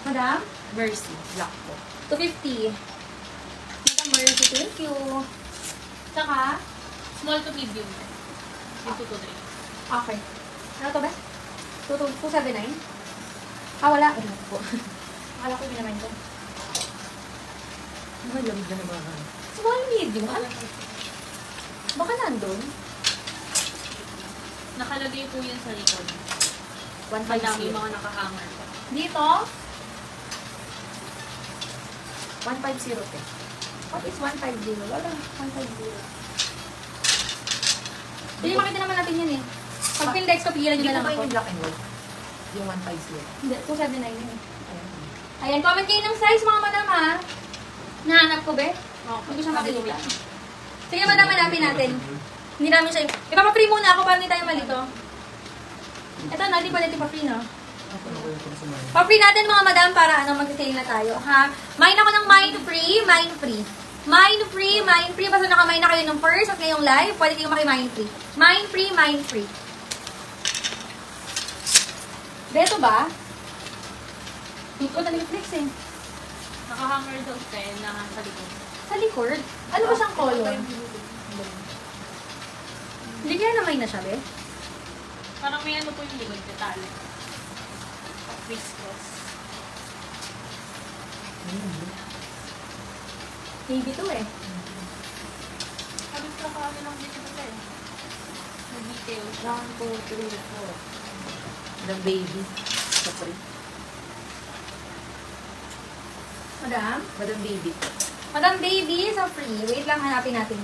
Madam? Mercy. Black po. 250. Madam Mercy, thank you. Tsaka, Small to medium. Yung 2 to 3. okay. Ano to ba? 279? Ah, wala. Ano po? Akala ko naman to. Ano lamig na naman? Small, medium. Ano? Baka nandun. Nakalagay po yun sa likod. 150. Madami yung mga nakahanger. Dito, 150 po. what is 150? Wala, 150. Hindi, makita naman natin yan eh. Pag pindex ko, pigilan nyo Hindi na ko lang ba ako. yung black and white? Yung 150. Hindi, 279 yun eh. Ayan, comment kayo ng size mga madam ha. Nahanap ko be. Okay. Hindi ko siya makikita. Sige madam, hanapin natin. Hindi namin siya. Ipapa-free muna ako para hindi tayo malito. Ito na, di pala ito pa-free no? Pa-free natin mga madam para ano, mag-sale na tayo ha. Mine ako ng mine free, mine free. Mine free, mine free. Basta nakamine na kayo ng first at ngayong live, pwede kayo maki-mine free. Mine free, mine free. Beto ba? Ito na Netflix eh. Nakahanger daw tayo na sa likod. Sa likod? Ano ba siyang color? Hindi kaya namay na siya, be? Parang may ano po yung likod, detalye. Viscose. Baby to eh. Halos na kami lang dito tayo. May details. 1, 2, 3, 4. The baby. Sorry. Madam? Madam baby. Madam baby, sa free. Wait lang, hanapin natin.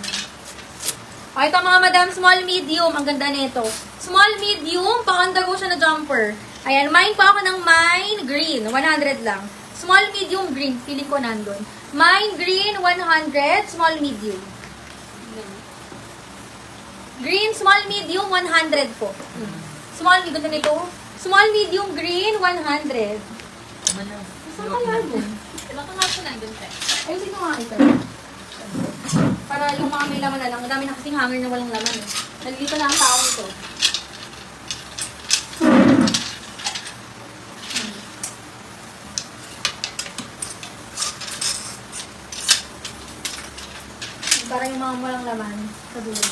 O, ito mga madam, small, medium. Ang ganda nito. Small, medium, pakandago siya na jumper. Ayan, mine pa ako ng mine green. 100 lang. Small, medium, green. Feeling ko nandun. Mine green, 100. Small, medium. Green, small, medium, 100 po. Small, medium nito. Small, medium, green, 100. Madam. Saan kaya yun? Baka nga po nandun tayo. Ayusin ko nga ito. Para yung mga may laman na lang. Ang dami na kasing hanger na walang laman eh. Nalilito na ang tao ito. Para yung mga walang laman sa dulo.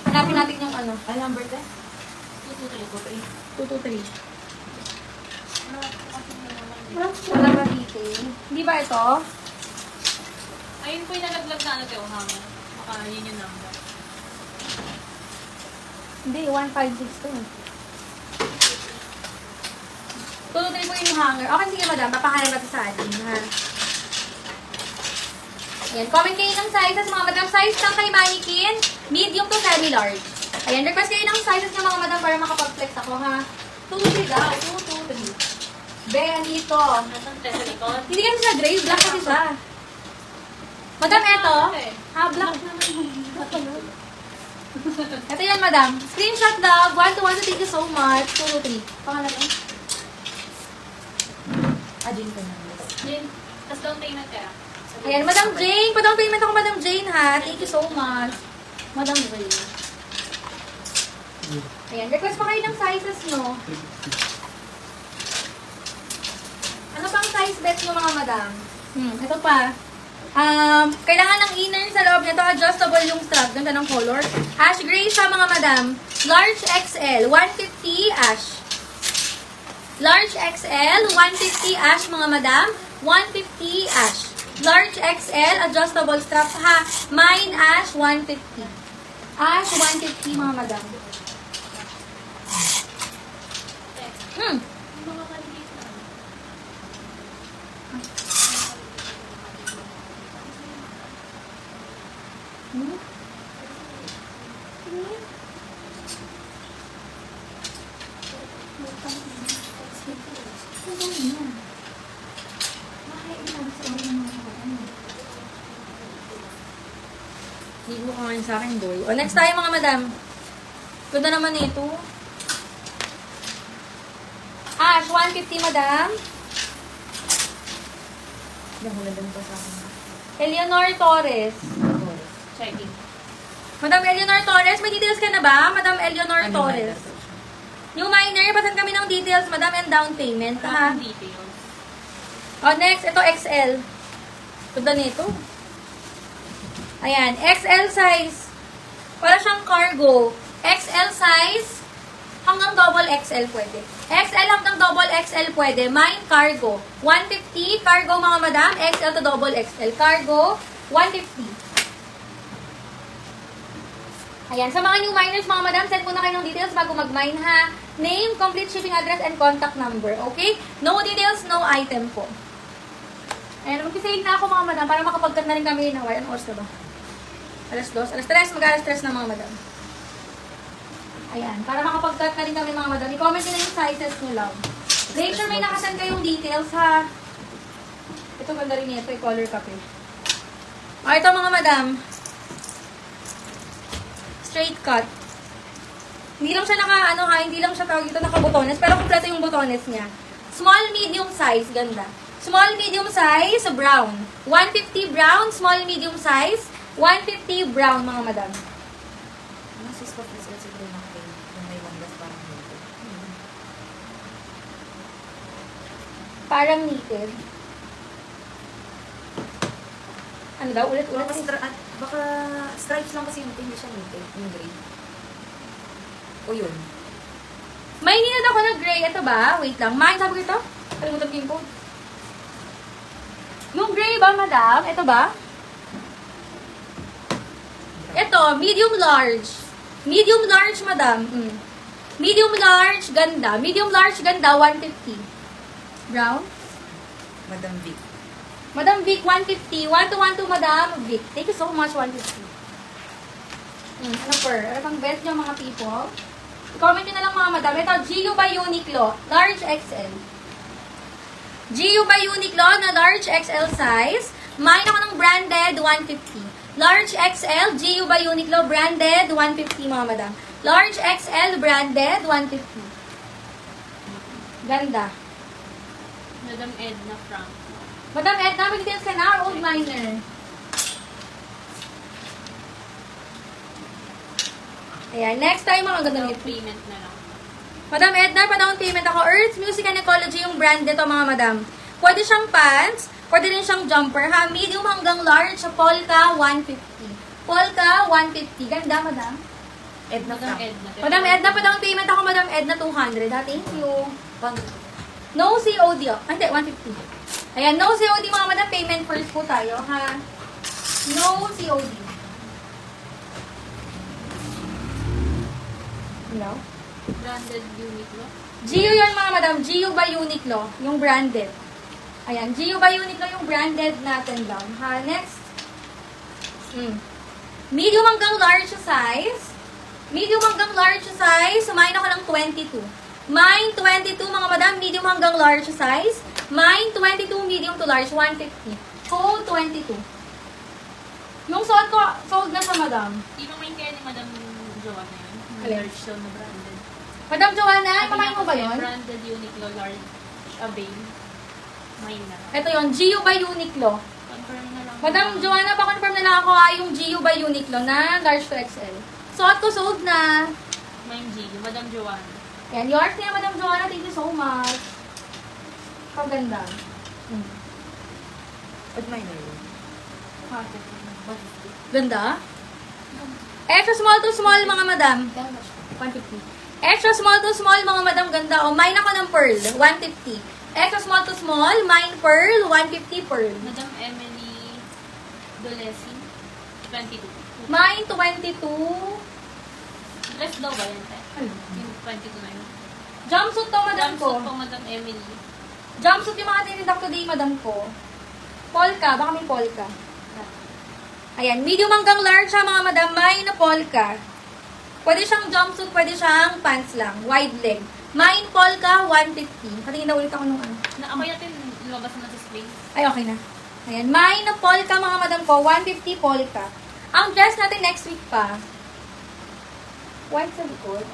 Hanapin natin yung ano. Ay, number 10? 223. Wala ba detail? Hindi ba ito? Ayun po yung nalaglag na ano tayo, hanger. Baka yun yung number. Hindi, 156 to. Tutuloy po yung hanger. Okay, sige madam. Papahanap natin sa atin, ha? Ayan, comment kayo ng sizes, mga madam. Size ng kay mannequin, medium to semi-large. Ayan, request kayo ng sizes ng mga madam para makapag-flex ako, ha? 223 daw. 223. Be, andito. Nasaan tayo sa likod? Hindi kasi siya gray, black kasi siya. Madam, eto. Ha, black naman. Ito yan, madam. Screenshot daw. 1 to 1 to thank you so much. 2 to 3. Pangalan ko. Ajin ko na. Yun. Tapos down payment kaya. Ayan, Madam Jane. Pa-down payment ako, Madam Jane, ha? Thank you so much. Madam Jane. Ayan, request pa kayo ng sizes, no? Ano pang size bet nyo, mga madam? Ito pa. Kailangan ng inner sa loob nito. Adjustable yung strap. Ganda ng color. Ash gray siya, mga madam. Large XL. 150 ash. Large XL. 150 ash, mga madam. 150 ash. Large XL. Adjustable strap. Ha. Mine ash. 150. Ash. 150, mga madam. Mga kanilip na. Hindi mo kumain sa akin, boy. O, next tayo, mga madam. Ganda naman ito. Ash, 150, madam. Nahulan pa sa akin. Eleanor Torres. Checking. Madam Eleanor Torres, may details ka na ba? Madam Eleanor Ano Torres. ba? New minor, basan kami ng details, madam, and down payment. Ha? Details. Oh, next, ito XL. Ganda nito. Ayan, XL size. Para siyang cargo. XL size, hanggang double XL pwede. XL hanggang double XL pwede. Mine cargo. 150. Cargo mga madam. XL to double XL. Cargo, 150. Ayan. Sa mga new miners, mga madam, send muna kayo ng details bago mag-mine ha. Name, complete shipping address, and contact number. Okay? No details, no item po. Ayan. Mag-save na ako mga madam para makapag-cut na rin kami ng wire. Anong oras na ba? Alas 2. Alas 3. Mag-alas 3 na mga madam. Ayan, para makapag-cut na rin kami mga madam. I-comment nyo na yung sizes nyo lang. Make sure may nakasend kayong details ha. Ito ganda rin ito, i-color copy. O, ito mga madam. Straight cut. Hindi lang siya hindi lang siya tawag ito nakabotones, pero kompleto yung botones niya. Small, medium size, ganda. Small, medium size, brown. 150 brown, small, medium size. 150 brown mga madam. Ano si Scott is kasi siguro na kayo. Yung may one last parang dito. Parang knitted. Ano daw? Ulit-ulit. Baka stripes lang kasi yung hindi siya knitted. Yung gray. O yun. May ninad ako na gray. Ito ba? Wait lang. Mine, sabi ko ito? Kalimutan ko yung code. Yung gray ba, madam? Ito ba? Ito, medium large. Medium large, madam. Medium large, ganda. Medium large, ganda, 150. Brown? Madam Vic. Madam Vic, 150. 1212, Madam Vic. Thank you so much, 150. Ano per? Ano bang best nyo, mga people? Comment nyo na lang, mga madam. Ito, GU by Uniqlo. Large XL. GU by Uniqlo na large XL size. Mine ako ng branded, 150. Large XL, GU by Uniqlo, branded, 150 mga madam. Large XL, branded, 150. Ganda. Madam Edna Frank. Madam Edna, may details ka na, old miner? Ayan, next time mga ganda nito. Payment na lang. Madam Edna, pa-down payment ako. Earth Music and Ecology yung brand nito mga madam. Pwede siyang pants, pwede rin siyang jumper ha. Medium hanggang large sa Polka, 150. Polka, 150. Ganda, madam. Edna Madam Frank. Edna. Madam Edna, pa-down payment ako, Madam Edna, 200 ha. Thank you. No COD. Hindi, 150. Ayan, no COD mga madam. Payment first po tayo ha. No COD. Hello? Branded Uniqlo. GU yan mga madam. GU by Uniqlo. Yung branded. Ayan. GU by Uniqlo yung branded natin lang. Ha, next. Medium hanggang large size. Medium hanggang large size. Sumayin ako ng 22. Mine 22 mga madam. Medium hanggang large size. Mine 22 medium to large. 150. Code 22. Yung suot ko, sold na sa madam. Di ba main kaya ni Madam Joanna yun? Alin? Large daw na branded. Madam Joanna, Sabi pamain niya mo ba kasi yun? Branded Uniqlo large avail. Mine na. Ito yun. GU by Uniqlo. Confirm na lang. Madam Joanna, pa-confirm na lang ako yung GU by Uniqlo na large to XL. Suot ko, sold na. Mine G. Madam Joanna. Yan, yours na Madam Joanna. Thank you so much. Paganda. At minor yun. Ganda? Extra small to small, mga madam. 150. Extra small to small, mga madam. Ganda. O, mine ako ng pearl. 150. Extra small to small, mine pearl. 150 pearl. Madam Emily Dolesi. 22. Mine 22. Dress daw ba yan, te? Ano? Yung 22 na yun. Jumpsuit to, madam ko. Jumpsuit po, Madam Emily. Jumpsuit yung mga tinindak today, madam ko. Polka. Baka may polka. Ayan. Medium hanggang large siya, mga madam. Mine na polka. Pwede siyang jumpsuit, pwede siyang pants lang. Wide leg. Mine polka, 150. Patingin na ulit ako nung ano. Ako yatin, lumabas na sa space. Ay, okay na. Ayan. Mine na polka, mga madam ko. 150 polka. Ang dress natin next week pa. White sa likod.